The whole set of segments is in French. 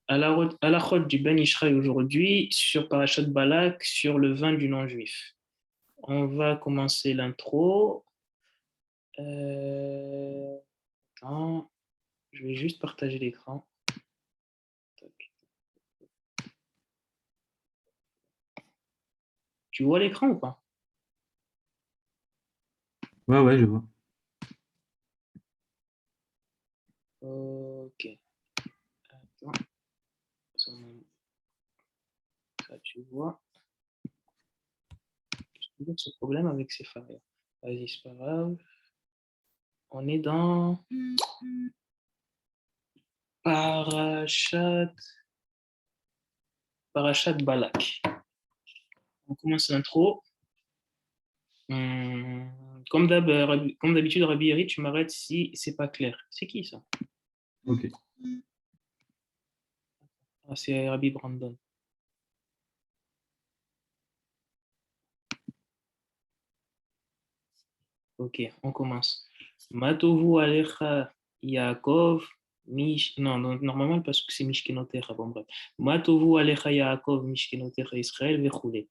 À la route du Ben Ishraï aujourd'hui, sur Parashat Balak, sur le vin du non-juif. On va commencer l'intro. Euh, attends, je vais juste partager l'écran. Tu vois l'écran ou pas? Ouais, ouais, je vois. Ok. Attends, ça, tu vois. J'ai toujours ce problème avec ces phares. Vas-y, c'est pas grave. On est dans Parashat, Parashat Balak. On commence l'intro. Comme d'habitude, Rabbi Yeri, tu m'arrêtes si c'est pas clair. C'est qui ça? Ok. Ah, c'est Rabbi Brandon. Ok, on commence. Matovu alecha Yaakov, non, normalement, parce que c'est Mishkenotecha. Bon, bref. Matovu alecha Yaakov, Mishkenotecha Israël, vechule.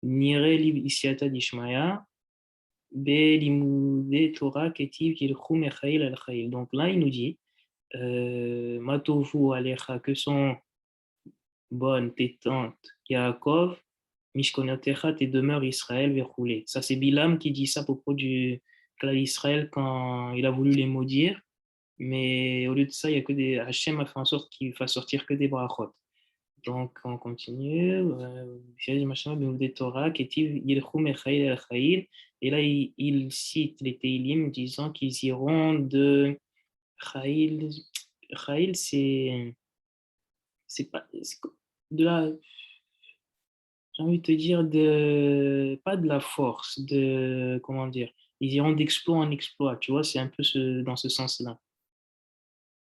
Nire lib isiata dishmaya, be limude Torah ketiv yilchu mechail al chail. Donc là, il nous dit, Matovu alecha, que sont bonnes tes tentes, Yaakov, Mishkonatecha, tes demeures Israël, verroulées. Ça, c'est Bilam qui dit ça à propos du clan Israël quand il a voulu les maudire. Mais au lieu de ça, il y a que des. Hachem a fait en sorte qu'il fasse sortir que des brachot. Donc, on continue. Des Torah, Ketiv, Yilchou, Mechaïl, El Chaïl. Et là, il cite les Teilim disant qu'ils iront de Chaïl. Chaïl, c'est pas. De la, j'ai envie de te dire pas de la force, comment dire, ils iront d'exploit en exploit, tu vois, c'est un peu dans ce sens-là.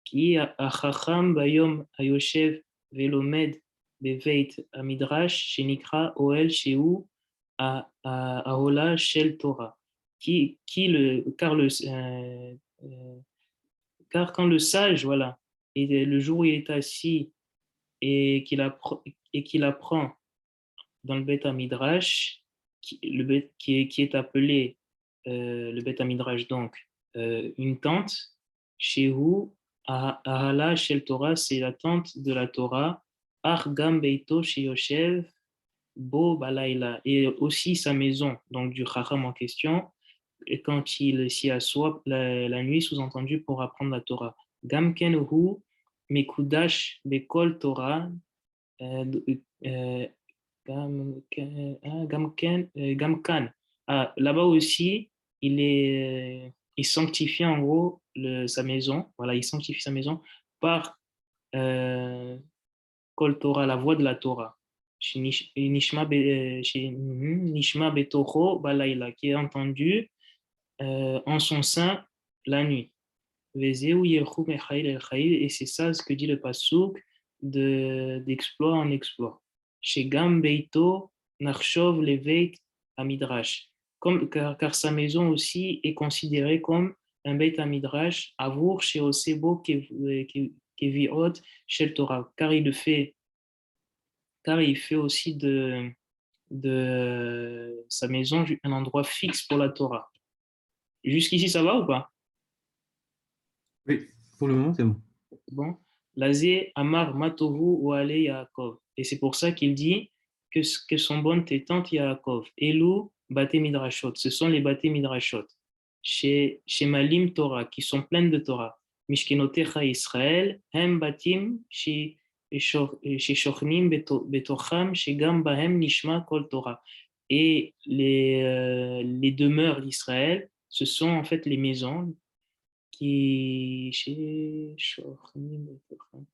Qui achacham bayom ayoshev velomed beveit amidrash shenikra oel sheu ahola shel Torah. Euh, car quand le sage, voilà, et le jour où il est assis et qu'il apprend dans le Beth Midrash, qui est appelé le Beth Midrash, donc une tente, chez vous, Ahala Shel Torah, c'est la tente de la Torah, Argam Beito chez Yoshev, Bo Balaila, et aussi sa maison, donc du Chacham en question, et quand il s'y assoit la nuit, sous-entendu pour apprendre la Torah. Gamken Hu, Mekudash Bekol Torah, euh, euh, Gamkan. Ah, là-bas aussi, il sanctifie en gros sa maison. Voilà, il sanctifie sa maison par Kol Torah, la voix de la Torah. Chez Nishma Betocho Balaila, qui est entendu en son sein la nuit. Et c'est ça ce que dit le Passouk d'exploit en exploit. Chez Gam Beito, Narshov Leveit Amidrash. Car sa maison aussi est considérée comme un Beit Amidrash, Avour chez Osebo Keviot chez Torah. Car il fait aussi de sa maison un endroit fixe pour la Torah. Jusqu'ici, ça va ou pas? Oui, pour le moment, c'est bon. Bon, Lazé Amar Matovu ou Ale Yaakov. Et c'est pour ça qu'il dit que sont bonnes tes tantes Yaakov. Elou Baté Midrashot. Ce sont les Baté Midrashot. Chez Malim Torah, qui sont pleines de Torah. Mishkenotecha Israël, Hem Batim, chez Shochnim Betocham, chez Gam Bahem Nishma Kol Torah. Et les demeures d'Israël, ce sont en fait les maisons qui chez Shochnim Betocham,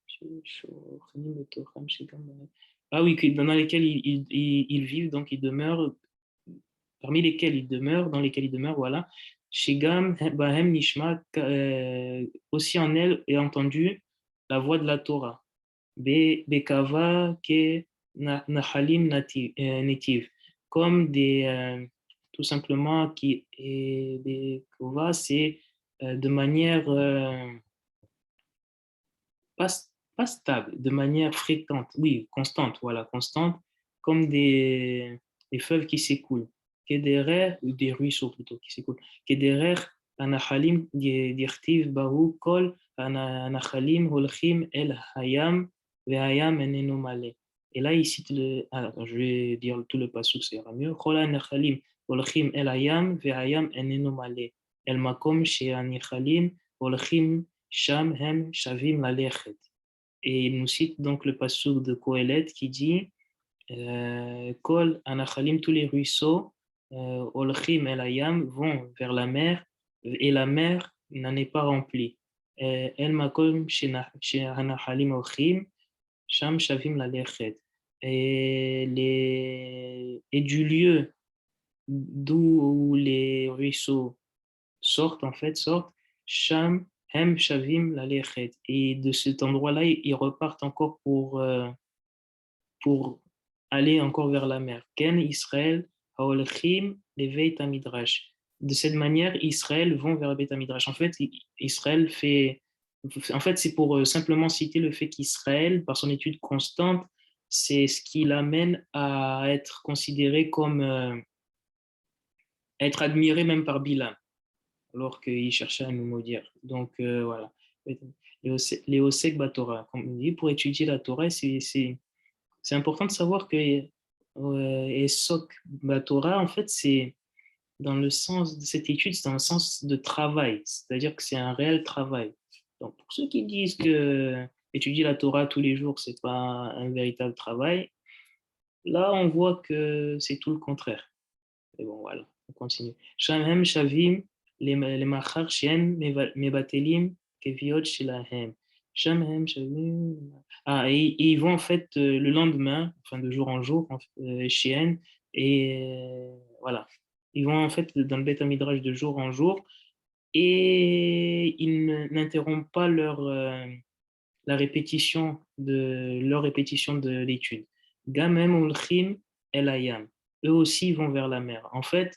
chez Shochnim Betocham, chez Gam- Ah oui, dans lesquels ils vivent, donc ils demeurent, parmi lesquels ils demeurent, dans lesquels ils demeurent, voilà. Chez Gam Bahem Nishma, aussi en elle est entendue la voix de la Torah. Bekava ke Nahalim native, comme tout simplement, des Kova, c'est de manière pas, pas stable, de manière fréquente, oui, constante, voilà, constante, comme des fleuves qui s'écoulent. Kederer, ou des ruisseaux plutôt qui s'écoulent. Kederer, anachalim, dirtiv, bahu, kol, anachalim, holchim, el hayam, ve'hayam, enenu male. Et là, il cite alors, je vais dire tout le passage, ça ira mieux. Kol anachalim, holchim, el hayam, ve'hayam, enenu male. El makom, she'anichalim, holchim, sham, hem, shavim, lalechet. Et il nous cite donc le passouk de Kohelet qui dit Kol anachalim, tous les ruisseaux, olchim el hayam, vont vers la mer, et la mer n'en est pas remplie. El makom she'anachalim olchim, sham shavim lalechet. Et du lieu d'où les ruisseaux sortent, en fait, sortent, sham hem shavim lalechet. Et de cet endroit-là, ils repartent encore pour aller encore vers la mer. Ken Israël haolchim leveit midrash. De cette manière, Israël vont vers le Beit Midrash. En fait, Israël fait. En fait, c'est pour simplement citer le fait qu'Israël, par son étude constante, c'est ce qui l'amène à être considéré comme être admiré même par Bilam, alors qu'il cherchait à nous maudire. Donc voilà. Les Osek Batora, comme on dit, pour étudier la Torah, c'est important de savoir que Esok Batora, en fait, c'est dans le sens de cette étude, c'est dans le sens de travail, c'est-à-dire que c'est un réel travail. Donc, pour ceux qui disent que étudier la Torah tous les jours, c'est pas un véritable travail, là, on voit que c'est tout le contraire. Et bon, voilà, on continue. Shamhem Shavim, les Machar Shien, Mebatelim, Keviot Shilahem. Shamhem Shavim. Ah, et ils vont en fait le lendemain, enfin de jour en jour, Shien, et voilà. Ils vont en fait dans le Beth Midrash de jour en jour, et ils n'interrompent pas leur répétition de l'étude. Gamem Ulchim El Hayam. Eux aussi vont vers la mer. En fait,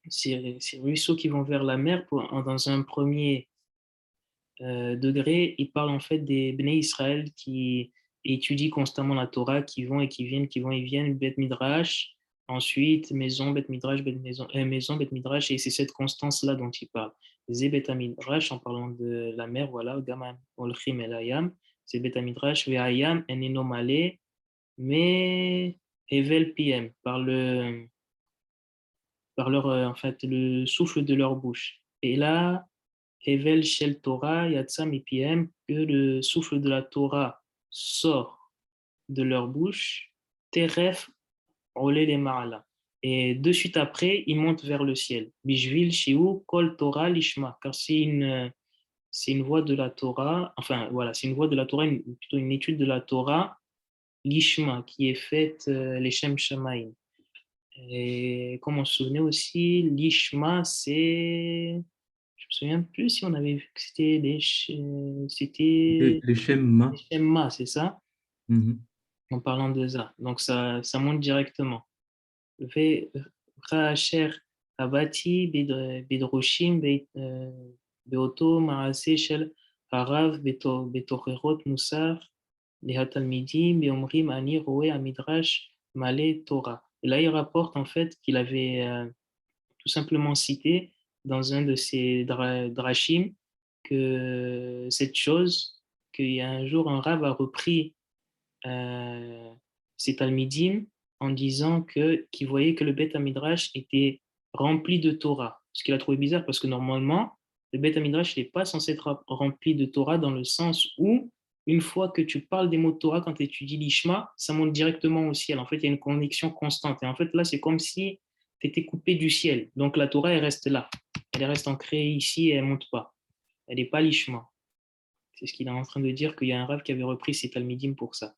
ces ruisseaux qui vont vers la mer, dans un premier degré, ils parlent en fait des Bnei Israël qui étudient constamment la Torah, qui vont et qui viennent, qui vont et viennent, Beth Midrash, ensuite maison, Beth Midrash, maison, Beth Midrash, et c'est cette constance-là dont ils parlent. Zé Beth Midrash, en parlant de la mer, voilà, Gamam, Olchim El Hayam, c'est Beth Midrash, Ve'ayam, Eneno Male, mais Hevel PM, par leur, en fait, le souffle de leur bouche. Et là, Hevel Shel Torah, Yatsam et PM, que le souffle de la Torah sort de leur bouche, Teref, Olé les Ma'ala. Et de suite après, ils montent vers le ciel. Bishvil Shiu, Kol Torah Lishma, car c'est une voie de la Torah, enfin voilà, c'est une voie de la Torah, plutôt une étude de la Torah, Lishma, qui est faite les Shem Shamaim. Et comme on se souvenait aussi, l'Ishma, c'est. Je me souviens plus si on avait vu que c'était c'était Les Shemma. les Shemma, c'est ça, Mhm. en parlant de ça. Donc ça monte directement. Ve Ra'asher Abati Bidroshim Beoto Maase Shel Harav Betocherot Musar Lehatalmidim Beomrim Ani Roe Amidrash Male Torah. Et là, il rapporte en fait qu'il avait tout simplement cité dans un de ses drachim que cette chose, qu'il y a un jour un rave a repris ses talmidim en disant qu'il voyait que le Beth Midrash était rempli de Torah. Ce qu'il a trouvé bizarre parce que normalement, le Beth Midrash n'est pas censé être rempli de Torah dans le sens où une fois que tu parles des mots de Torah quand tu étudies l'Ishma, ça monte directement au ciel. En fait, il y a une connexion constante. Et en fait, là, c'est comme si tu étais coupé du ciel. Donc la Torah, elle reste là. Elle reste ancrée ici et elle ne monte pas. Elle n'est pas l'Ishma. C'est ce qu'il est en train de dire, qu'il y a un rave qui avait repris ses talmidim pour ça.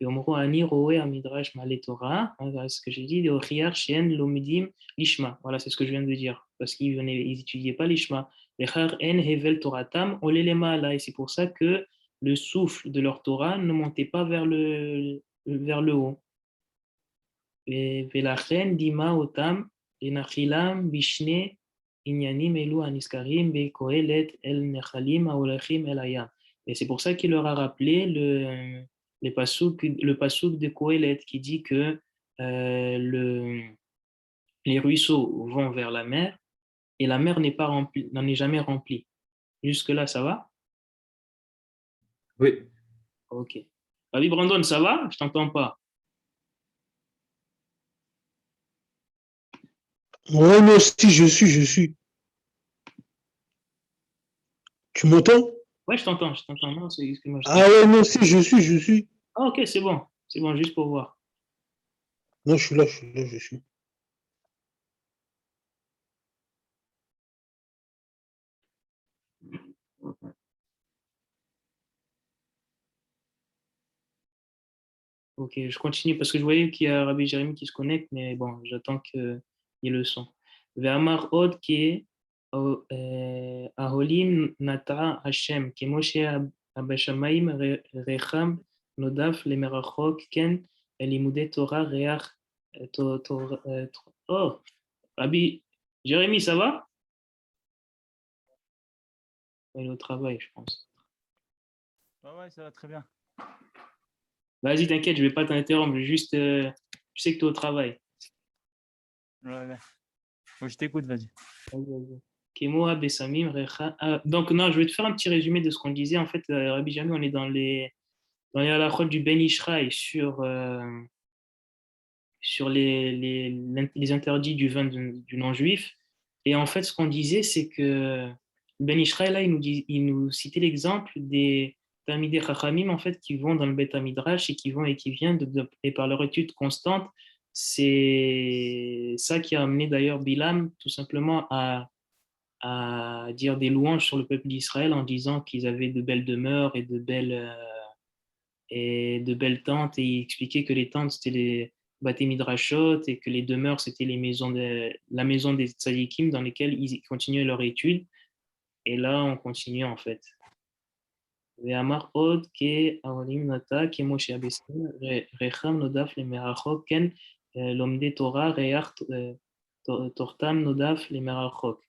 Et Omro Ani Roé Amidrash Malé Torah, voilà ce que j'ai dit, Ochiar Shien Lomidim Lishma. Voilà, c'est ce que je viens de dire, parce qu'ils n'étudiaient pas l'Ishma. Lechar En Hevel Toratam Olelema là, et c'est pour ça que le souffle de leur Torah ne montait pas vers le haut. Velachen Dima Otam Enachilam Bishne Inyanim Elu Aniskarim Bekoelet El Nechalim Aolachim El Hayam. Et c'est pour ça qu'il leur a rappelé le passouk de Kohelet qui dit que les ruisseaux vont vers la mer et la mer n'est pas remplie, n'en est jamais remplie. Jusque-là, ça va? Oui. Ok. Rabbi Brandon, ça va? Je t'entends pas. Ouais, moi aussi, je suis. Tu m'entends? Ouais, je t'entends, je t'entends. Non, excuse-moi, je Ah t'entends. ouais, moi aussi, je suis. Ah, ok, c'est bon, juste pour voir. Non, je suis là, je suis. Ok, je continue parce que je voyais qu'il y a Rabbi Jérémie qui se connecte, mais bon, j'attends qu'il y ait le son. Ve'amar od ki aholim nata Hashem, ki Moshe abashamaim recham nodaf lemerachok ken elimudei Torah reach oh, Rabbi Jérémie, ça va? Il est au travail, je pense. Ouais, ça va très bien. Vas-y, t'inquiète, je vais pas t'interrompre, juste, je sais que tu es au travail. Ouais. Je t'écoute, vas-y. Kemo Bessamim, donc, non, je vais te faire un petit résumé de ce qu'on disait. En fait, Rabbi Jami, on est dans les halakhot du Ben Ishraï sur les interdits du vin du non-juif. Et en fait, ce qu'on disait, c'est que Ben Ishraï, là, il nous citait l'exemple des Talmidei Chachamim, en fait, qui vont dans le Beth Midrash et qui vont et qui viennent, et par leur étude constante, c'est ça qui a amené d'ailleurs Bilam tout simplement à dire des louanges sur le peuple d'Israël en disant qu'ils avaient de belles demeures et de belles tentes, et il expliquait que les tentes c'était les Baté Midrashot et que les demeures c'était la maison des tzadikim dans lesquelles ils continuaient leur étude. Et là on continue en fait. ואמר עוד כהעולים נטע כמשה הבשרים ריחם נודף למרחוק כן לומדי תורה ריח תורתם נודף למרחוק.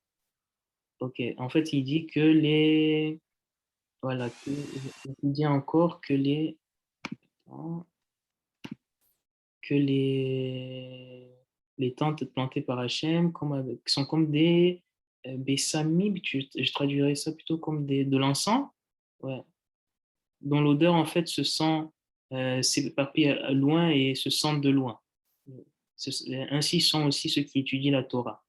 Ok, en fait, il dit que voilà, il dit encore que les tentes plantées par Hachem sont comme des bessamim, je traduirais ça plutôt comme de l'encens, ouais, dont l'odeur en fait se sent, s'éparpille loin et se sent de loin. Ainsi sont aussi ceux qui étudient la Torah.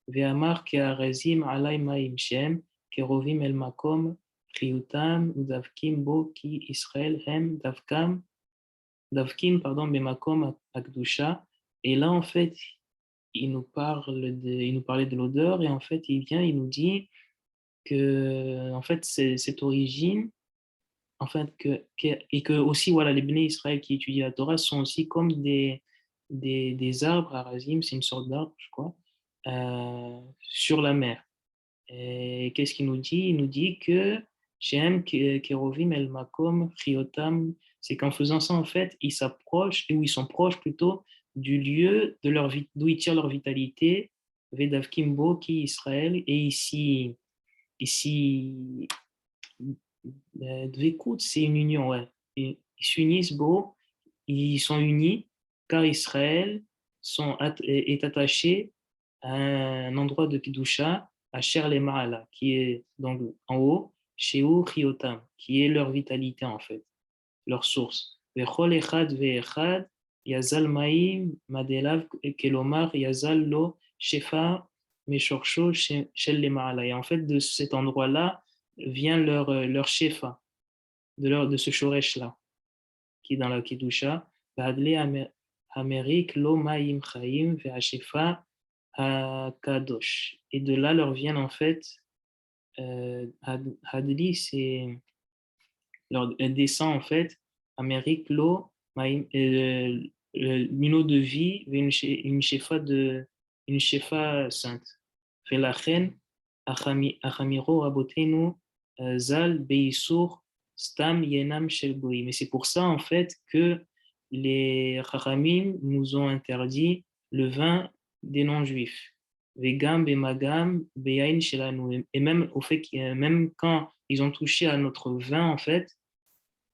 ואמר כארזים עלי מים שם, קרובים אל מקום חיותם ודבקים בו כי ישראל הם דבקים במקום הקדושה. Et là, en fait, il nous parlait de l'odeur et en fait, il nous dit que, en fait, cette origine, en fait, et que aussi, voilà, les Bnei Israël qui étudient la Torah sont aussi comme des arbres, arazim, c'est une sorte d'arbre, je crois, sur la mer. Et qu'est-ce qu'il nous dit? Il nous dit que Shem Kerovim El Makom Chiotam, c'est qu'en faisant ça, en fait, ils s'approchent, ou ils sont proches plutôt, du lieu d'où ils tirent leur vitalité, Vedavkimbo, qui Israël, et ici, Dvekut, c'est une union, ouais. Et ils s'unissent, beau, ils sont unis, car Israël est attaché à un endroit de Kedusha, à Sher le Ma'ala, qui est donc en haut, Sheu Chiotam, qui est leur vitalité en fait, leur source. Vechol echad ve'echad, yazal ma'im madelav kelomar, yazal lo shefa meshorsho shel le Ma'ala. Et en fait, de cet endroit-là vient leur shefa, de ce shoresh-là, qui est dans la Kedusha. V'adle Hamerik lo ma'im chaim ve'ashefa à Kadosh. Et de là leur viennent en fait, Hadli, c'est leur descend en fait, Amérique, l'eau, une eau de vie, une shefa sainte. Felachen, Achamiro Rabotenu, Zal, Beisur, Stam, Yenam, Shelgoï. Mais c'est pour ça en fait que les Chachamim nous ont interdit le vin des non-juifs. Vegam, Bemagam, Beyain, Shelanu. Et même au fait que même quand ils ont touché à notre vin, en fait,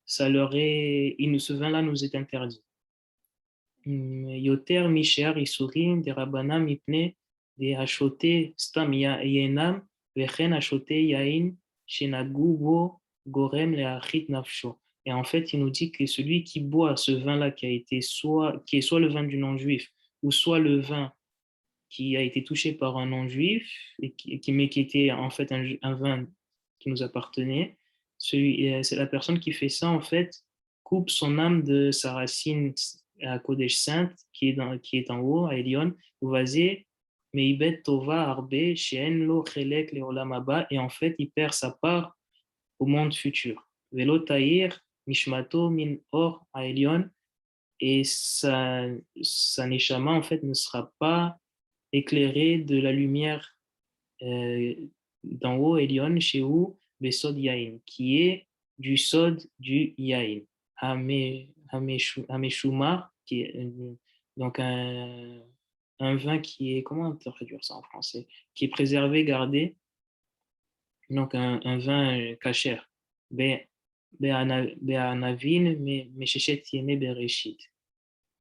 ce vin-là nous est interdit. Yoter, Misher, Isurim, des Rabbanam, Mipne, des Hachote, Stam, Yenam, Vechen, Hachote, Yain, Shenagu, Bo, Gorem, Leachit, Nafsho. Et en fait, il nous dit que celui qui boit ce vin-là qui est soit le vin du non-juif, ou soit le vin qui a été touché par un non-juif, mais qui était en fait un vin qui nous appartenait, c'est la personne qui fait ça, en fait, coupe son âme de sa racine à Kodesh Sainte, qui est en haut, à Elion, ou Vazé, Meibet Tova Arbe, Sheen Lo Chelek Leolam Haba, et en fait, il perd sa part au monde futur. Velo Tahir, Mishmato Min Or à Elion, et sa neshama, en fait, ne sera pas éclairé de la lumière d'en haut, Elion, chez où Besod Yain, qui est du sod du Yain. Hameshumar, qui est donc un vin qui est, comment traduire ça en français, qui est préservé, gardé, donc un vin kasher. Be'anavin, Meshechet Yeme Bereshit.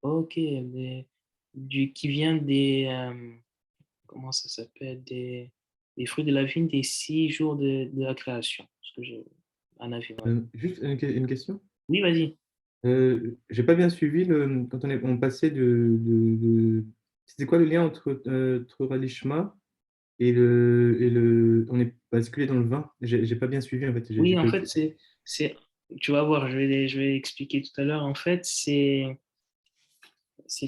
Ok, qui vient comment ça s'appelle, des fruits de la vigne des 6 jours de la création. Ce que en avis, ouais. Juste une question. Oui, vas-y. J'ai pas bien suivi quand on passait c'était quoi le lien entre Ralishma on est basculé dans le vin. J'ai pas bien suivi en fait. J'ai Oui, en pas fait, écouté. tu vas voir, je vais expliquer tout à l'heure. En fait, c'est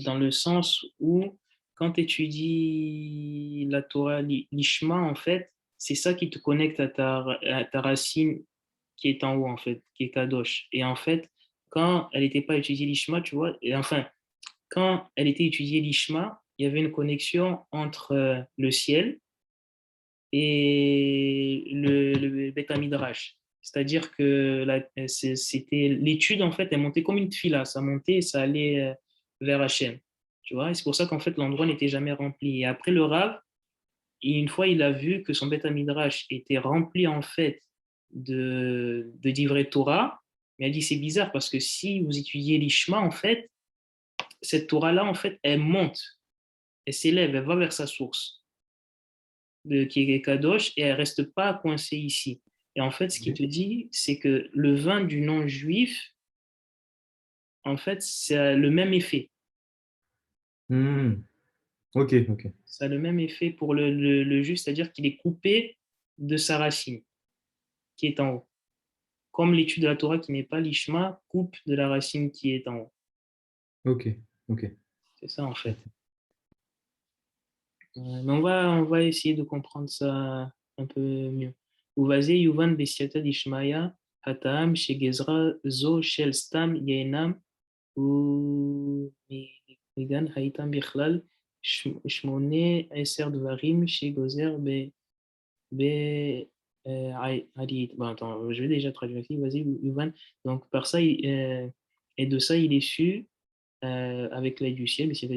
dans le sens où, quand tu étudies la Torah, l'Ishma, en fait, c'est ça qui te connecte à ta racine qui est en haut, en fait, qui est Kadosh. Et en fait, quand elle n'était pas étudiée l'Ishma, tu vois, et enfin, quand elle était étudiée l'Ishma, il y avait une connexion entre le ciel et le Beth Midrash. C'est-à-dire que c'était l'étude, en fait, elle montait comme une tfila, ça montait et ça allait vers Hachem. Tu vois, et c'est pour ça qu'en fait, l'endroit n'était jamais rempli. Et après le Rav, une fois, il a vu que son Beth Midrash était rempli, en fait, de d'ivrei Torah, mais il a dit, c'est bizarre parce que si vous étudiez l'Ishma, en fait, cette Torah-là, en fait, elle monte, elle s'élève, elle va vers sa source, qui est Kadosh, et elle ne reste pas coincée ici. Et en fait, ce qu'il Ok. te dit, c'est que le vin du non-juif, en fait, c'est le même effet. Hmm. Ok, ok. Ça a le même effet pour le juif, c'est-à-dire qu'il est coupé de sa racine, qui est en haut. Comme l'étude de la Torah, qui n'est pas l'Ishma, coupe de la racine qui est en haut. Ok, ok. C'est ça, en fait. Mais on va essayer de comprendre ça un peu mieux. Uvazé Yuvan Besiata d'Ishmaïa, Hataam, Shegezra, Zo, Shel, Stam, Yenam, ou Migan, Haïtam, Bichlal, Shmone, Eser, Dvarim, Shegozer, Be, Hadid. Bon, attends, je vais déjà traduire ici. Vas-y, Yuvan. Donc, par ça, et de ça, il est su avec l'aide du ciel, chez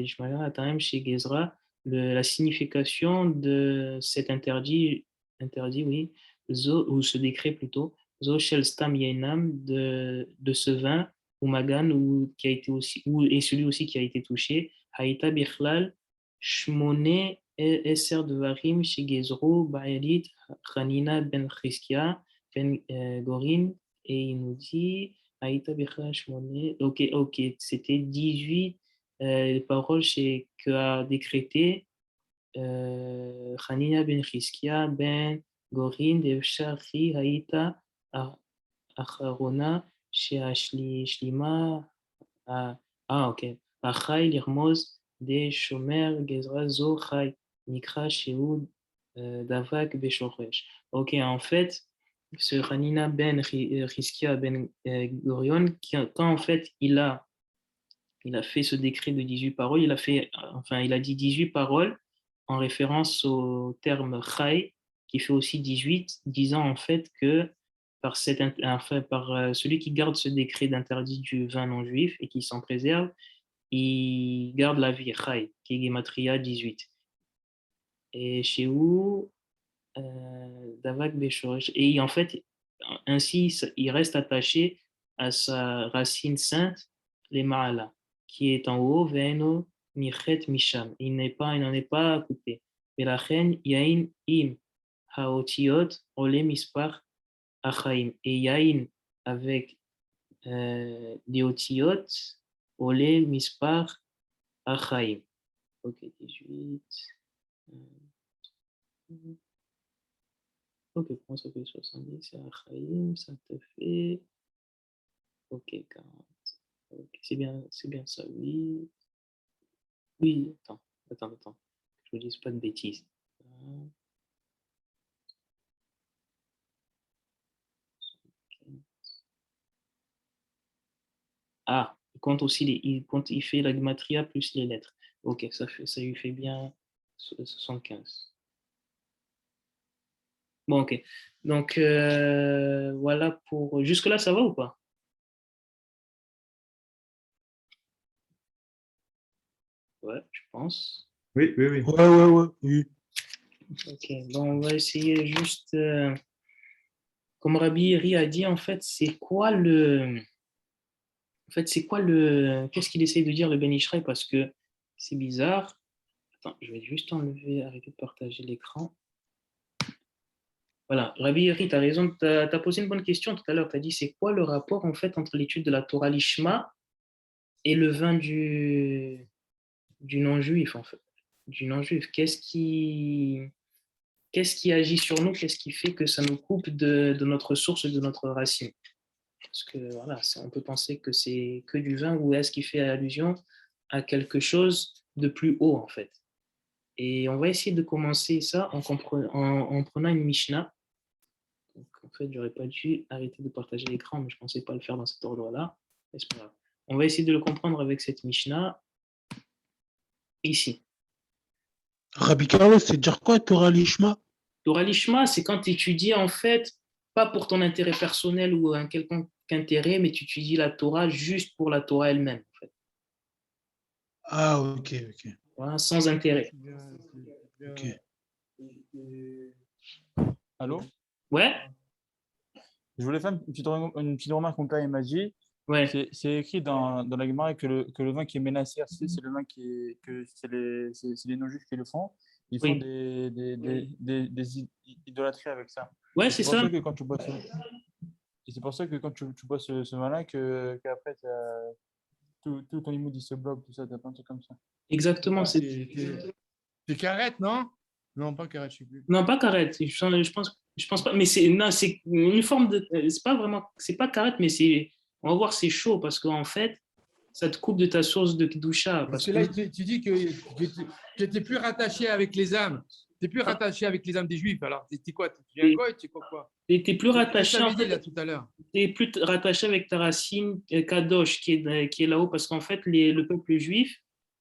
Gezra, la signification de cet interdit, oui, ou ce décret plutôt, Zo Shel Stam Yainam, de ce vin, ou Magan, ou, qui a été aussi, et celui aussi qui a été touché, Haïta Bichlal, Shmone Eser Devarim, chez Gezro, Baalit, Hanina Ben Chriskia, Ben Gorin, et il nous dit, Aïta Bechach Monet. Ok, ok. C'était 18 paroles qu'a décrété Hanina ben Chizkia ben Gorin de Shari Haïta Acharona chez Shlima. Ok. Achai Lirmoz de Shomer Gezra Zo Chai Nikra Sheoud Davak Beshoresh. Ok, en fait, ce Hanina ben Riskia ben Gorion, quand en fait il a fait ce décret de 18 paroles, il a dit 18 paroles en référence au terme Chai, qui fait aussi 18, disant en fait que par celui qui garde ce décret d'interdit du vin non juif et qui s'en préserve, il garde la vie, Chai, qui est Gematria 18. Et chez où Davak Beshorish. Et en fait, ainsi, il reste attaché à sa racine sainte, les Ma'ala, qui est en haut, Ve'eno Michet Misham. Il n'en est pas coupé. Et la reine, Yain Im Haotiot, Ole Mispar Achaim. Et Yain avec les Otiot, Ole Mispar Achaim. Ok, 18. Ok, pour moi ça fait 70, c'est Achaim, ça te fait. Ok, 40. Ok, c'est bien ça, oui. Oui, attends. Je ne dis pas de bêtises. Ah, il fait la gematria plus les lettres. Ok, ça lui fait bien 75. Bon, ok. Donc, voilà pour. Jusque-là, ça va ou pas? Ouais, je pense. Oui, oui, oui. Oui. Ok, bon, on va essayer juste. Comme Rabbi Eri a dit, en fait, c'est quoi le. En fait, c'est quoi le. Qu'est-ce qu'il essaye de dire, le Ben Ishraï? Parce que c'est bizarre. Attends, je vais juste arrêter de partager l'écran. Voilà, Rabbi Eri, tu as raison, tu as posé une bonne question tout à l'heure. Tu as dit, c'est quoi le rapport, en fait, entre l'étude de la Torah Lishma et le vin du non-juif, en fait? Du non-juif. Qu'est-ce qui agit sur nous? Qu'est-ce qui fait que ça nous coupe de notre source, de notre racine? Parce que voilà, on peut penser que c'est que du vin ou est-ce qu'il fait allusion à quelque chose de plus haut en fait. Et on va essayer de commencer ça en prenant une Mishnah. Donc, en fait, j'aurais pas dû arrêter de partager l'écran, mais je ne pensais pas le faire dans cet ordre-là. C'est pas grave. On va essayer de le comprendre avec cette Mishnah ici. Rabbi Carlos, c'est dire quoi, Torah Lishma? Torah Lishma, c'est quand tu étudies en fait, pas pour ton intérêt personnel ou un quelconque intérêt, mais tu étudies la Torah juste pour la Torah elle-même. En fait. Ah, ok. Voilà, sans intérêt. Ok. Allô? Ouais? Je voulais faire une petite remarque qu'on il m'a dit. Ouais. C'est écrit dans la Gemara que le vin qui est menacé, c'est le vin que c'est les non-juifs qui le font. Ils font Oui. des idolâtries avec ça. Ouais, Et c'est c'est pour ça. ça que quand tu bois et c'est pour ça que quand tu bois ce vin-là, qu'après, tout ton immobilier se bloque, tout ça, t'as plein de trucs comme ça. Exactement. C'est Carrette, non? Non, pas Carrette, je sais plus. Non, pas carrette. Je pense pas. Mais c'est une forme de. C'est pas vraiment. C'est pas carrette, mais c'est. On va voir, c'est chaud parce qu'en fait, ça te coupe de ta source de Kedusha. Parce que là, tu dis que tu n'étais plus rattaché avec les âmes. Tu n'es plus rattaché avec les âmes des Juifs. Alors, tu es quoi? Tu es un goy? Tu es quoi? Tu n'es plus rattaché. Tu dit là tout à l'heure. Tu n'es plus rattaché avec ta racine Kadosh qui est là-haut parce qu'en fait, le peuple juif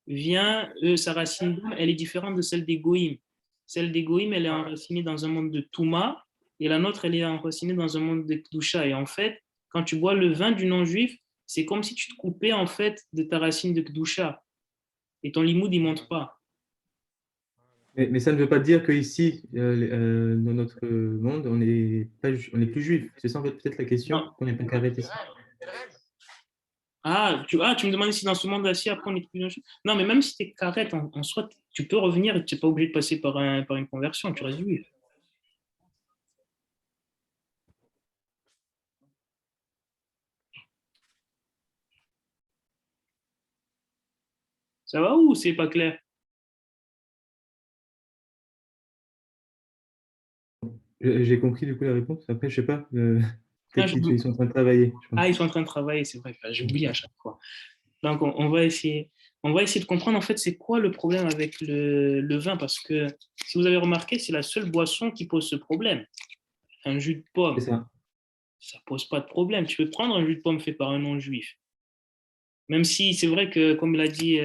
vient, sa racine d'âme, elle est différente de celle des Goïm. Celle des Goïm, elle est enracinée dans un monde de Touma et la nôtre, elle est enracinée dans un monde de Kdusha. Et en fait, quand tu bois le vin du non-juif, c'est comme si tu te coupais en fait de ta racine de Kdusha et ton limoud, il ne monte pas. Mais ça ne veut pas dire qu'ici, dans notre monde, on n'est plus juif. C'est ça en fait peut-être la question, Non. qu'on n'est pas carré ici. Tu me demandais si dans ce monde-ci, après, on est plus juif. Non, mais même si tu es carrette, en soi, tu peux revenir et tu n'es pas obligé de passer par une conversion, tu restes juif. Ça va ou c'est pas clair? J'ai compris du coup la réponse. Après, je sais pas, Ah, peut-être qu'ils sont en train de travailler. Je pense. ils sont en train de travailler, c'est vrai. J'oublie à chaque fois. Donc, on va essayer de comprendre en fait c'est quoi le problème avec le vin parce que si vous avez remarqué, c'est la seule boisson qui pose ce problème. Un jus de pomme, C'est ça. ça pose pas de problème. Tu peux prendre un jus de pomme fait par un non-juif. Même si c'est vrai que, comme il a dit,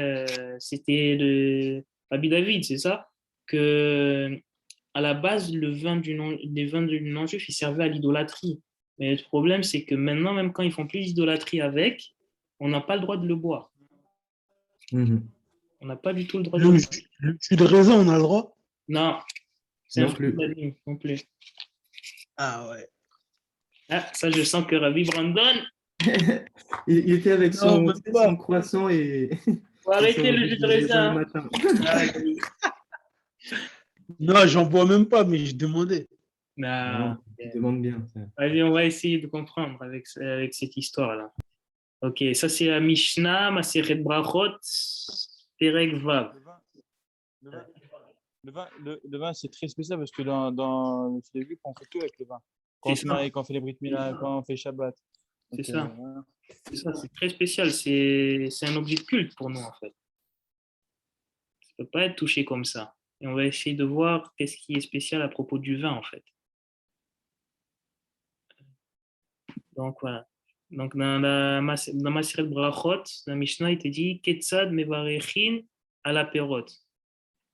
c'était le Rabbi David, c'est ça, que à la base, les vins du non-juif, ils servaient à l'idolâtrie. Mais le problème, c'est que maintenant, même quand ils font plus d'idolâtrie avec, on n'a pas le droit de le boire. Mhm. On n'a pas du tout le droit de le boire. Le jus de raisin, on a le droit? Non, c'est un Non fruit plus. de la vigne, non plus. Ah ouais. Ah, ça, je sens que Rabbi Brandon, Il était avec Non, son, même tu sais, pas. son croissant et, faut et arrêter son le jus jus de de raisin le raisin. matin. Ah, Non, j'en bois même pas, mais je demandais. Ah non. non, tu demandes bien. Ça. Allez, on va essayer de comprendre avec cette histoire-là. Ok, ça c'est la Mishnah, Maseret Brachot, Perek Vav. Le vin, le vin, le vin, c'est très spécial parce que dans le filet juif, on fait tout avec le vin. Quand C'est on se ça, marie, quand on fait les brit milah, quand on fait Shabbat. c'est Donc, ça, voilà. c'est ça, c'est très spécial. C'est un objet de culte pour nous, en fait. Ça ne peut pas être touché comme ça. Et on va essayer de voir qu'est-ce qui est spécial à propos du vin, en fait. Donc, voilà. Donc, dans Maseret Brachot, la Mishnah, il te dit Ketzad mevarechin à la perot.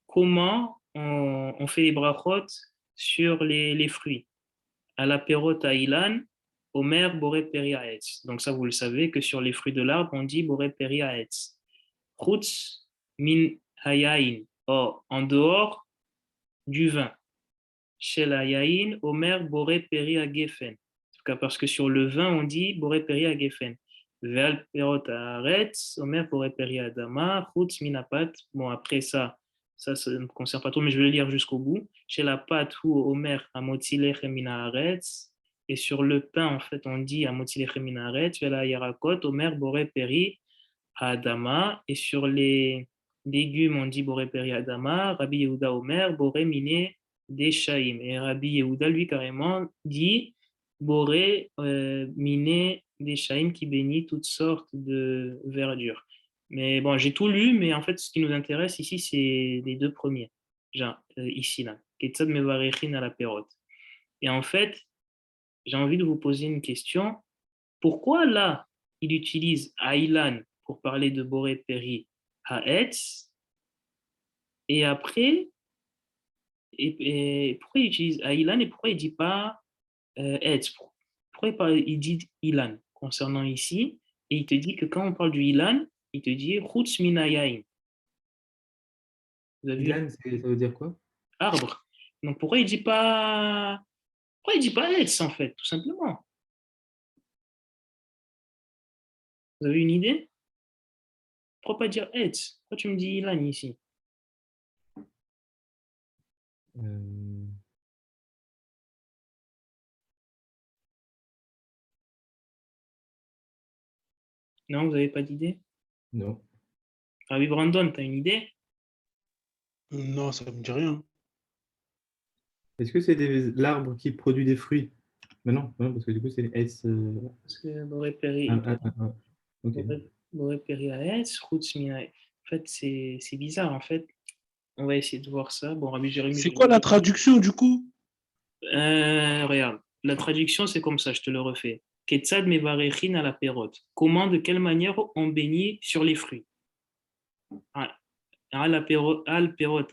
Comment on fait les brachot sur les fruits. À la perot à Ilan, Omer boré periaetz. Donc ça, vous le savez que sur les fruits de l'arbre, on dit boré periaetz. Chutz min hayain. Or, en dehors du vin. Shel hayain, Omer boré periagefen. Parce que sur le vin, on dit boré periagefen. Veal perot haaretz, Omer boré periadama, chutz min apat. Bon, après ça ne me concerne pas trop, mais je vais le lire jusqu'au bout. Chez la pâte ou Omer amotilech minaretz, et sur le pain, en fait, on dit amotilech minaretz, chez la yarakot, Omer boré peri adama, et sur les légumes, on dit boré peri adama, Rabbi Yehuda Omer, boré miné deshaim. Et Rabbi Yehuda, lui, carrément, dit boré miné deshaim, qui bénit toutes sortes de verdure. Mais bon, j'ai tout lu, mais en fait, ce qui nous intéresse ici, c'est les deux premiers. Genre, ici, là. Ketzad mevarechin à la perote. Et en fait, j'ai envie de vous poser une question. Pourquoi là, il utilise Ailan pour parler de Boré Peri Haetz, et après, et pourquoi il utilise Ailan et pourquoi il ne dit pas Etz? Pourquoi il dit Ilan concernant ici, et il te dit que quand on parle du Ilan, il te dit Chutz minayain. Vous avez vu? Ilan, ça veut dire quoi? Arbre. Donc pourquoi il dit pas Etz en fait, tout simplement? Vous avez une idée? Pourquoi pas dire Etz? Pourquoi tu me dis Ilan ici? Euh, Non, vous n'avez pas d'idée? non. Ah oui, Brandon, tu as une idée? Non, ça me dit rien. Est-ce que c'est l'arbre qui produit des fruits? Mais non, non, parce que du coup, c'est S. Parce que Ok. Boré Peri Haetz, Chutz Mina. En fait, c'est bizarre. En fait, on va essayer de voir ça. Bon, Rabbi Jérémy, C'est quoi la traduction du coup? regarde, la traduction, c'est comme ça, je te le refais. Ketzad mevarechin à la perote. Comment, de quelle manière on bénit sur les fruits? Ah, al perot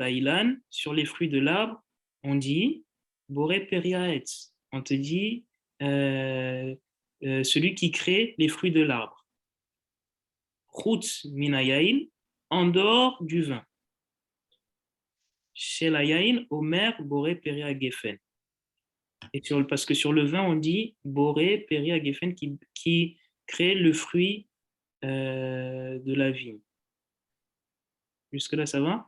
ailan, sur les fruits de l'arbre, on dit boré periaetz. On te dit celui qui crée les fruits de l'arbre. Chutz minayain, en dehors du vin. Shelayain, omer boré periagefen. Et parce que sur le vin, on dit boré periagefen qui crée le fruit de la vigne. Jusque-là, ça va?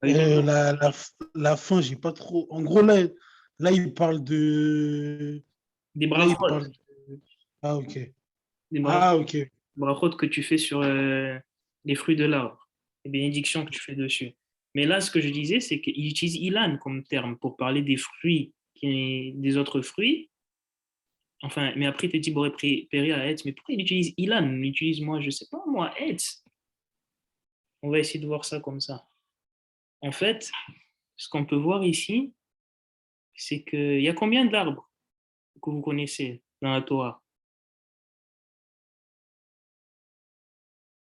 La fin, j'ai pas trop. En gros, là, il parle de. Des Là, il brachot. parle de. Ah, ok. Des Ah, ok. brachot que tu fais sur les fruits de l'arbre, les bénédictions que tu fais dessus. Mais là, ce que je disais, c'est qu'il utilise ilan comme terme pour parler des fruits, des autres fruits. Enfin, mais après, il te dit boré péri à etz. Mais pourquoi il utilise ilan? Il utilise, moi, je sais pas, moi, etz. On va essayer de voir ça comme ça. En fait, ce qu'on peut voir ici, c'est qu'il y a combien d'arbres que vous connaissez dans la Torah?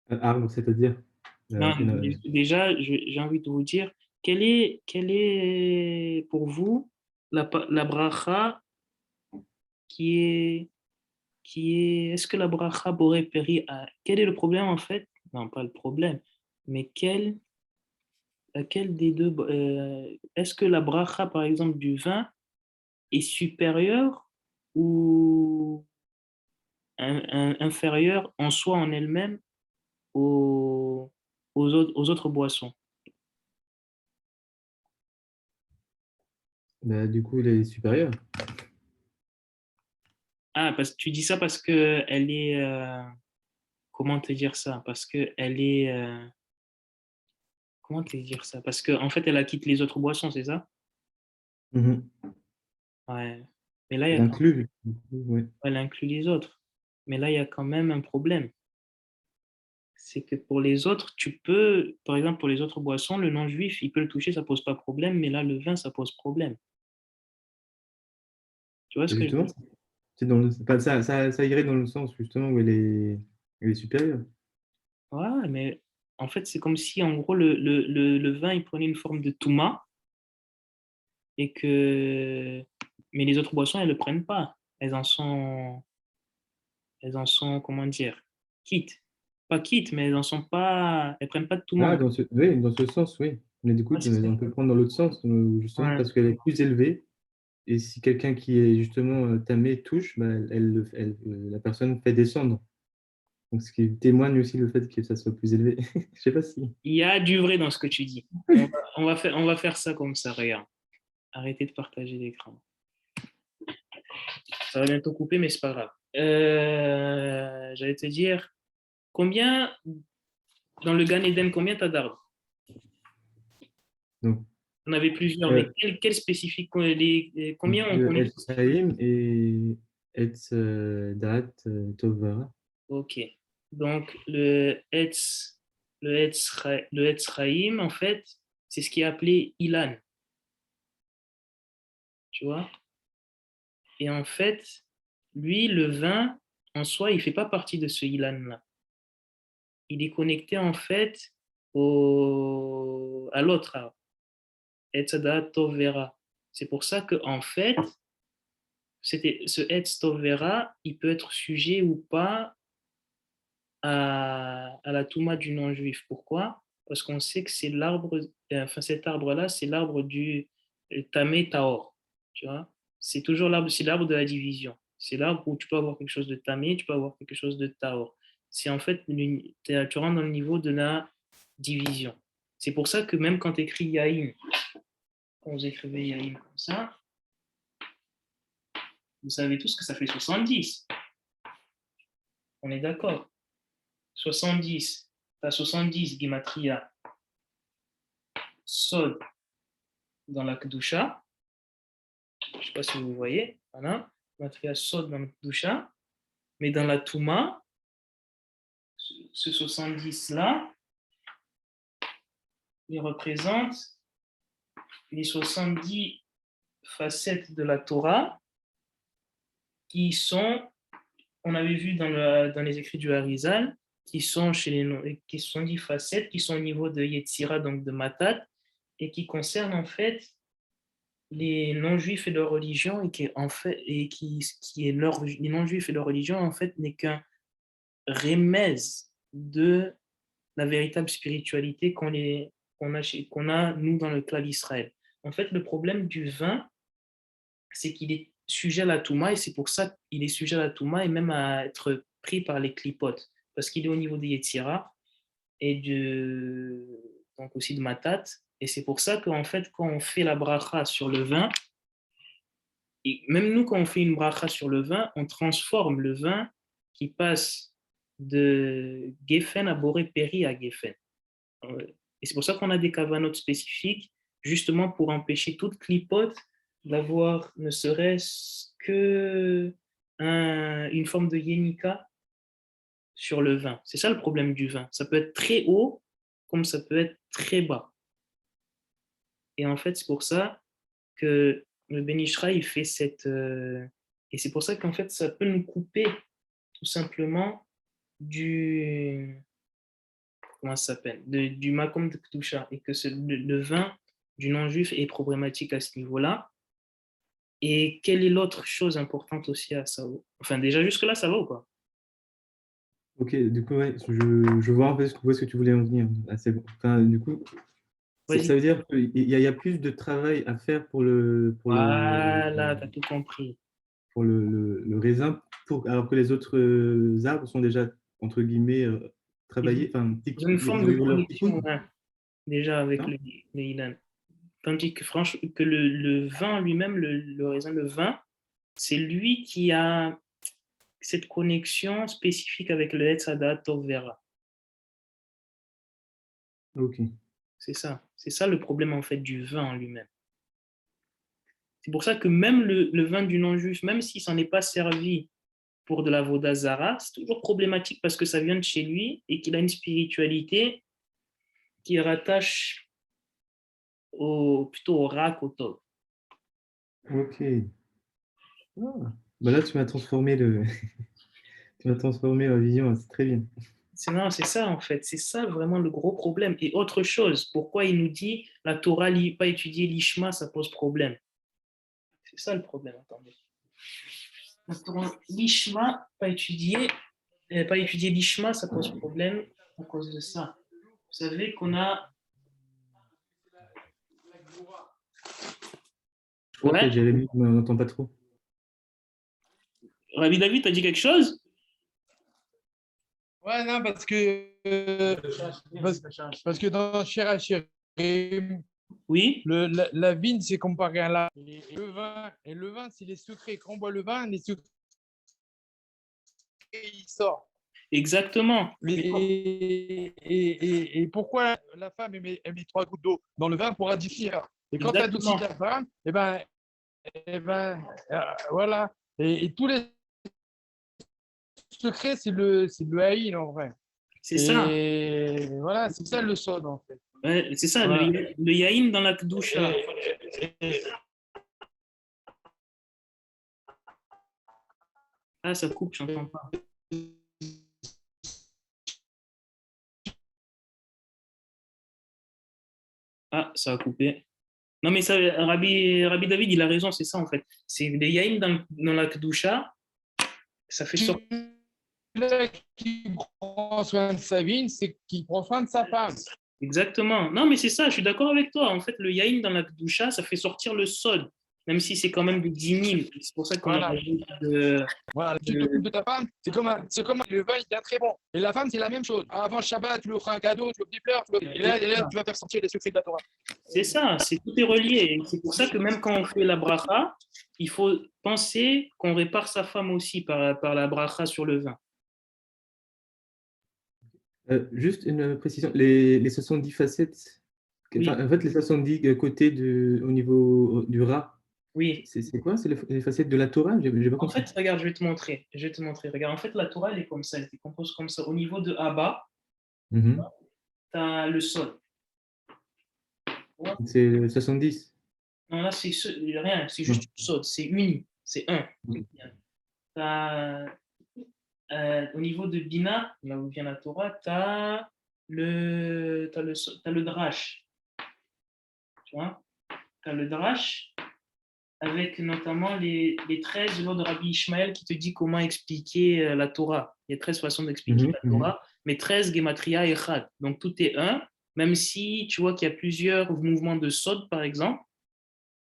Arbre, c'est-à-dire Non, une- déjà, j'ai envie de vous dire, quelle est pour vous la bracha qui est, est-ce que la bracha boré péri quel est le problème en fait? Non, pas le problème, mais quel laquelle des deux, est-ce que la bracha, par exemple, du vin est supérieure ou inférieure en soi, en elle-même, aux autres boissons? Bah, du coup, il est supérieur. Ah, parce que tu dis ça parce que elle est, comment te dire ça? Parce que elle est, comment te dire ça? Parce que en fait, elle a quitté les autres boissons, c'est ça? Mhm. Ouais. Mais là, il y Il a quand inclut, ouais. elle inclut les autres. Mais là, il y a quand même un problème. C'est que pour les autres, tu peux, par exemple, pour les autres boissons, le non-juif, il peut le toucher, ça pose pas problème, mais là, le vin, ça pose problème. Tu vois ce Et que je veux justement, dire? c'est dans le, enfin, ça irait dans le sens justement où elle est supérieure. Ouais, mais en fait, c'est comme si, en gros, le vin, il prenait une forme de touma et que... Mais les autres boissons, elles ne le prennent pas. Elles en sont, comment dire, quittes. Pas quittes, mais elles en sont pas... Elles prennent pas de touma. Ah, oui, dans ce sens, oui. Mais du coup, Ouais, c'est ça. on peut le prendre dans l'autre sens, justement Ouais. parce qu'elle est plus élevée. Et si quelqu'un qui est justement tamé touche, bah, la personne fait descendre. Donc, ce qui témoigne aussi le fait que ça soit plus élevé. Je sais pas si. Il y a du vrai dans ce que tu dis. On va faire ça comme ça, regarde. Arrêtez de partager l'écran. Ça va bientôt couper, mais c'est pas grave. J'allais te dire, combien, dans le Gan Eden, combien t'as d'arbres? Donc, On avait plusieurs, mais euh, quel spécifique, combien on le connaît? Etz Chaim et Etz Daat Tovara. Ok. Donc, le Etz Chaim, en fait, c'est ce qui est appelé Ilan, tu vois? Et en fait, lui, le vin, en soi, il ne fait pas partie de ce Ilan-là. Il est connecté, en fait, à l'autre arbre, Etz Daat Tovera. C'est pour ça que, en fait, ce Etz Tovera, il peut être sujet ou pas à la Touma du non-juif. Pourquoi? Parce qu'on sait que c'est l'arbre, enfin cet arbre-là, c'est l'arbre du Tamé Taor. Tu vois? C'est toujours l'arbre, c'est l'arbre de la division. C'est l'arbre où tu peux avoir quelque chose de Tamé, tu peux avoir quelque chose de Taor. C'est en fait, tu rentres dans le niveau de la division. C'est pour ça que même quand tu écris Yaïm, quand vous écrivez Yaïm comme ça, vous savez tous que ça fait 70. On est d'accord. 70. Tu as 70 Gematria Sod dans la Kedusha. Je ne sais pas si vous voyez. Voilà. Gematria Sod dans la Kedusha. Mais dans la Touma, ce 70-là, il représente les 70 facettes de la Torah qui sont, on avait vu dans les écrits du Harizal, qui sont 10 facettes, qui sont au niveau de Yetzira, donc de Matat, et qui concernent en fait les non-juifs et leur religion, et qui en fait est les non-juifs et leur religion en fait n'est qu'un remèze de la véritable spiritualité qu'on a nous dans le clan d'Israël. En fait, le problème du vin, c'est qu'il est sujet à la touma, et c'est pour ça qu'il est sujet à la touma et même à être pris par les clipotes, parce qu'il est au niveau des Yetzira et donc aussi de Matat, et c'est pour ça qu'en fait, quand on fait la bracha sur le vin, et même nous, quand on fait une bracha sur le vin, on transforme le vin qui passe de Geffen à Boré Péri à Geffen. Et c'est pour ça qu'on a des cavanotes spécifiques, justement pour empêcher toute clipote d'avoir ne serait-ce que une forme de yenika sur le vin. C'est ça le problème du vin. Ça peut être très haut comme ça peut être très bas. Et en fait, c'est pour ça que le Ben Ishra, il fait cette... et c'est pour ça qu'en fait, ça peut nous couper tout simplement du... Comment ça s'appelle? Du Makom de Ktusha. Et que le vin du non-juif est problématique à ce niveau-là. Et quelle est l'autre chose importante aussi à ça? Enfin, déjà, jusque-là, ça va ou pas? Ok, du coup, ouais, je vois un peu où est-ce que tu voulais en venir. Ah, c'est bon. Enfin, du coup, Vas-y. Ça veut dire qu'il y a plus de travail à faire Voilà, tu as tout compris. pour le raisin, alors que les autres arbres sont déjà, entre guillemets, travaillés, enfin, Ils ont une forme de ils ont leur petit connexion coup, hein, déjà avec non? le Ilan. Tandis que, franchement, que le vin lui-même, le raisin, le vin, c'est lui qui a cette connexion spécifique avec le Hetzadat Tov Vera. Ok. C'est ça. C'est ça le problème en fait du vin en lui-même. C'est pour ça que même le vin du non-juif, même s'il s'en est pas servi pour de la Vodazara, c'est toujours problématique parce que ça vient de chez lui et qu'il a une spiritualité qui rattache plutôt au Rak, au Tov. Ok. Ah. Bah là, tu m'as transformé tu m'as transformé la vision, c'est très bien. Non, c'est ça en fait, c'est ça vraiment le gros problème. Et autre chose, pourquoi il nous dit la Torah, pas étudier l'Ishma, ça pose problème. C'est ça le problème, attendez. La Torah, l'Ishma, pas étudier l'Ishma, ça pose problème à cause de ça. Vous savez qu'on a... Je crois que Ouais, Jérémy on n'entend pas trop. Rabbi David, t'as dit quelque chose? Ouais, non, parce que dans Cher Hachirim, Oui, la vigne, c'est comparé à la. Et le vin, c'est les secrets. Quand on boit le vin, les secrets, ils sortent. exactement. Et pourquoi la femme elle met 3 gouttes d'eau dans le vin pour adoucir? Et quand tu adoucis Exactement. la femme, voilà. Et tous les secrets, c'est le haïn en vrai. C'est ça. Et voilà, c'est ça le sod en fait. Ouais, c'est ça, Voilà. le yaïn dans la Kedusha. Ah, ça coupe, j'entends pas. Ah, ça a coupé. Non, mais ça, Rabbi David, il a raison, c'est ça en fait. C'est le yaïn dans la Kedusha, ça fait sortir. Celui qui prend soin de sa vigne, c'est qui prend soin de sa femme. Exactement. Non, mais c'est ça, je suis d'accord avec toi. En fait, le yaïn dans la Kedusha, ça fait sortir le sod, même si c'est quand même de 10 000. C'est pour ça qu'on Voilà. a rajouté de. Voilà, tu t'occupes de ta femme, c'est comme le vin, il est très bon. Et la femme, c'est la même chose. Avant Shabbat, tu lui offres un cadeau, tu lui offres des fleurs, et là, tu vas faire sortir les secrets de la Torah. C'est ça, tout est relié. Et c'est pour ça que même quand on fait la bracha, il faut penser qu'on répare sa femme aussi par la bracha sur le vin. Juste une précision, les 70 facettes, Oui, en fait, les 70 côtés au niveau du rat, oui. c'est quoi? C'est les facettes de la Torah? J'ai pas En compris. fait, regarde, je vais te montrer. Je vais te montrer. Regarde, en fait, la Torah, elle est comme ça. Elle se décompose comme ça. Au niveau de Abba, Mhm. tu as le sol. C'est 70. Non, là, c'est rien. C'est Non. juste une sol. C'est uni. C'est un. Ok. T'as, au niveau de Bina, là où vient la Torah, tu as t'as le drash. Tu vois? Tu as le drash avec notamment les 13 lois de Rabbi Ishmael qui te dit comment expliquer la Torah. Il y a 13 façons d'expliquer Mhm, la Torah, mais 13 Gematria et Chad. Donc tout est un, même si tu vois qu'il y a plusieurs mouvements de Sod, par exemple,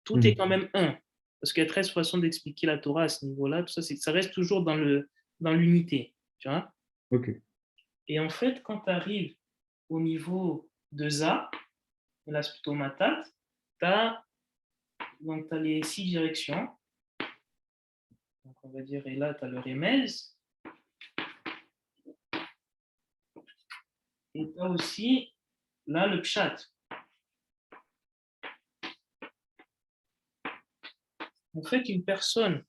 tout est mhm. quand même un. Parce qu'il y a 13 façons d'expliquer la Torah à ce niveau-là. Tout ça, ça reste toujours dans l'unité. Tu vois? Ok. Et en fait, quand tu arrives au niveau de Za, et là c'est plutôt Matat, tu as les 6 directions. Donc on va dire, et là tu as le Remez. Et tu as aussi là le Pshat. En fait, une personne,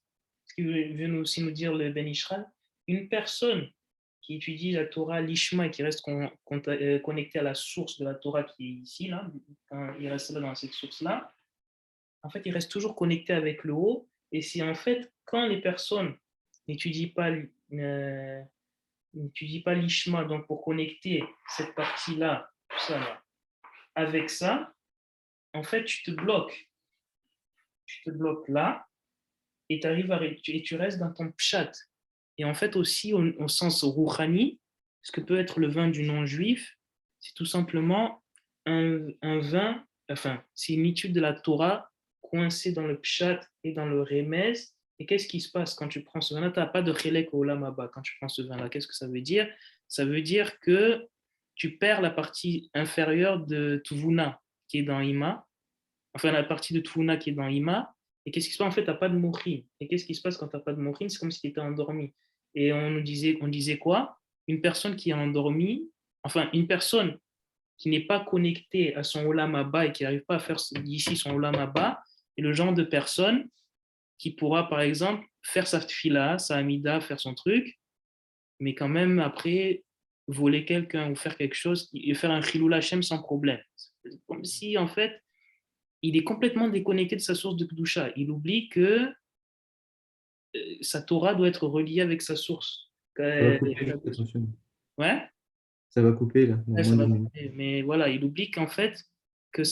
ce qui veut aussi nous dire le Ben Ishral, une personne qui étudie la Torah, l'Ishma, et qui reste connecté à la source de la Torah qui est ici, là, quand il reste là dans cette source-là, en fait, il reste toujours connecté avec le haut. Et c'est en fait quand les personnes n'étudient pas, l'Ishma, donc pour connecter cette partie-là, tout ça là, avec ça, en fait, tu te bloques. Tu te bloques là et, tu restes dans ton pshat. Et en fait aussi, au sens rouhani, ce que peut être le vin du non-juif, c'est tout simplement un vin, enfin, c'est une étude de la Torah coincée dans le pshat et dans le remez. Et qu'est-ce qui se passe quand tu prends ce vin-là? Tu n'as pas de chélek au olam haba quand tu prends ce vin-là. Qu'est-ce que ça veut dire? Ça veut dire que tu perds la partie inférieure de Tuvuna qui est dans Ima, enfin la partie de Tuvuna qui est dans Ima. Et qu'est-ce qui se passe? En fait, tu n'as pas de mochin. Et qu'est-ce qui se passe quand tu n'as pas de mochin? C'est comme si tu étais endormi. Et on disait quoi? Une personne qui est endormie, enfin une personne qui n'est pas connectée à son olam haba et qui n'arrive pas à faire d'ici son olam haba, est le genre de personne qui pourra, par exemple, faire sa fila, sa amida, faire son truc, mais quand même, après, voler quelqu'un ou faire quelque chose et faire un chilul Hashem sans problème. C'est comme si, en fait, il est complètement déconnecté de sa source de Kedusha. Il oublie que sa Torah doit être reliée avec sa source. Ça va couper, juste attention. Ouais, Ça va couper là, dans ouais, moins ça va d'une minute. couper. Mais voilà, il oublie qu'en fait, que